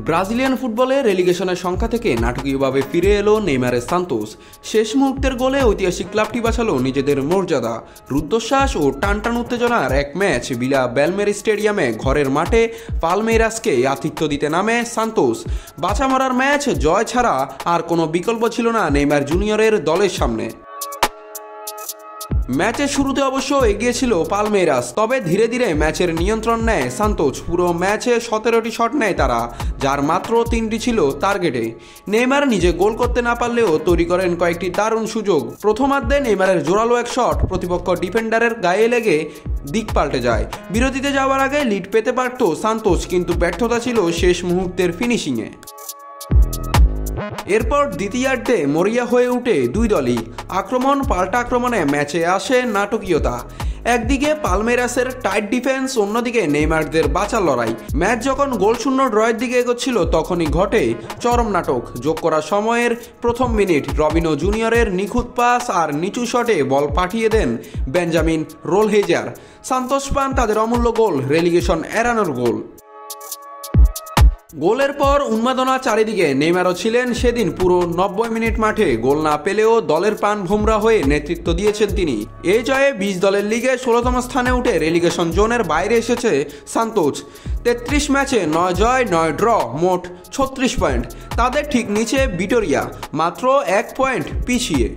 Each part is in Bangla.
ব্রাজিলিয়ান ফুটবলে রেলিগেশনের সংখ্যা থেকে নাটকীয়ভাবে ফিরে এলো নেইমারের সান্তোস। শেষ মুহূর্তের গোলে ঐতিহাসিক ক্লাবটি বাঁচালো নিজেদের মর্যাদা। রুদ্ধশ্বাস ও টানটান উত্তেজনার এক ম্যাচ ভিলা বেলমের স্টেডিয়ামে ঘরের মাঠে পালমেইরাসকে আতিথ্য দিতে নামে সান্তোস। বাঁচা মরার ম্যাচ, জয় ছাড়া আর কোনো বিকল্প ছিল না নেইমার জুনিয়রের দলের সামনে। ম্যাচের শুরুতে অবশ্য এগিয়ে ছিল পালমেইরাস, তবে ধীরে ধীরে ম্যাচের নিয়ন্ত্রণ নেয় সান্তোস। পুরো ম্যাচে 17টি শট নেয় তারা, যার মাত্র 3টি ছিল টার্গেটে। নেইমার নিজে গোল করতে না পারলেও তৈরি করেন কয়েকটি দারুণ সুযোগ। প্রথমার্ধে নেইমারের জোরালো এক শট প্রতিপক্ষ ডিফেন্ডারের গায়ে লেগে দিক পাল্টে যায়। বিরতিতে যাওয়ার আগে লিড পেতে পারত সান্তোস, কিন্তু ব্যর্থতা ছিল শেষ মুহূর্তের ফিনিশিংয়ে। এরপর দ্বিতীয়ার্ধে মরিয়া হয়ে উঠে দুই দলই। আক্রমণ পাল্টা আক্রমণে ম্যাচে আসে নাটকীয়তা। একদিকে পালমেইরাসের টাইট ডিফেন্স, অন্যদিকে নেইমারদের বাঁচার লড়াই। ম্যাচ যখন গোলশূন্য ড্রয়ের দিকে এগোচ্ছিল তখনই ঘটে চরম নাটক। যোগ করা সময়ের প্রথম মিনিট, রবিনো জুনিয়রের নিখুঁত পাস আর নিচু শটে বল পাঠিয়ে দেন বেঞ্জামিন রোলহেজার। সান্তোস পান তাদের অমূল্য গোল, রেলিগেশন এড়ানোর গোল। গোলের পর উন্মাদনা চারিদিকে। নেইমারও ছিলেন সেদিন পুরো 90 মিনিট মাঠে। গোল না পেলেও দলের প্রাণ ভোমরা হয়ে নেতৃত্ব দিয়েছেন তিনি। এই জয়ে 20 দলের লিগে 16তম স্থানে উঠে রেলিগেশন জোনের বাইরে এসেছে সান্তোস। 33 ম্যাচে 9 জয় 9 ড্র, মোট 36 পয়েন্ট। তাদের ঠিক নিচে ভিটোরিয়া, মাত্র 1 পয়েন্ট পিছিয়ে।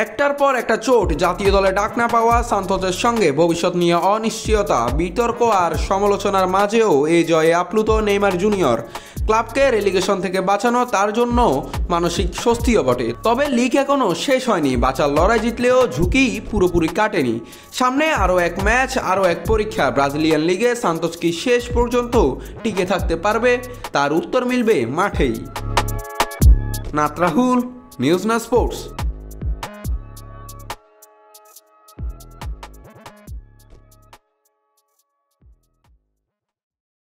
একটার পর একটা চোট, জাতীয় দলে ডাক না পাওয়া সান্তোসের সঙ্গে ভবিষ্যৎ নিয়ে অনিশ্চয়তা, বিতর্ক আর সমালোচনার মাঝেও এই জয়ে আপ্লুত নেইমার জুনিয়র। ক্লাবকে রেলিগেশন থেকে বাঁচানো তার জন্য মানসিক স্বস্তিও বটে। তবে লিগ এখনও শেষ হয়নি। বাঁচার লড়াই জিতলেও ঝুঁকি পুরোপুরি কাটেনি। সামনে আরও এক ম্যাচ, আরও এক পরীক্ষা। ব্রাজিলিয়ান লিগে সান্তোস কি শেষ পর্যন্ত টিকে থাকতে পারবে, তার উত্তর মিলবে মাঠেই। নাত রাহুল, নিউজ না স্পোর্টস।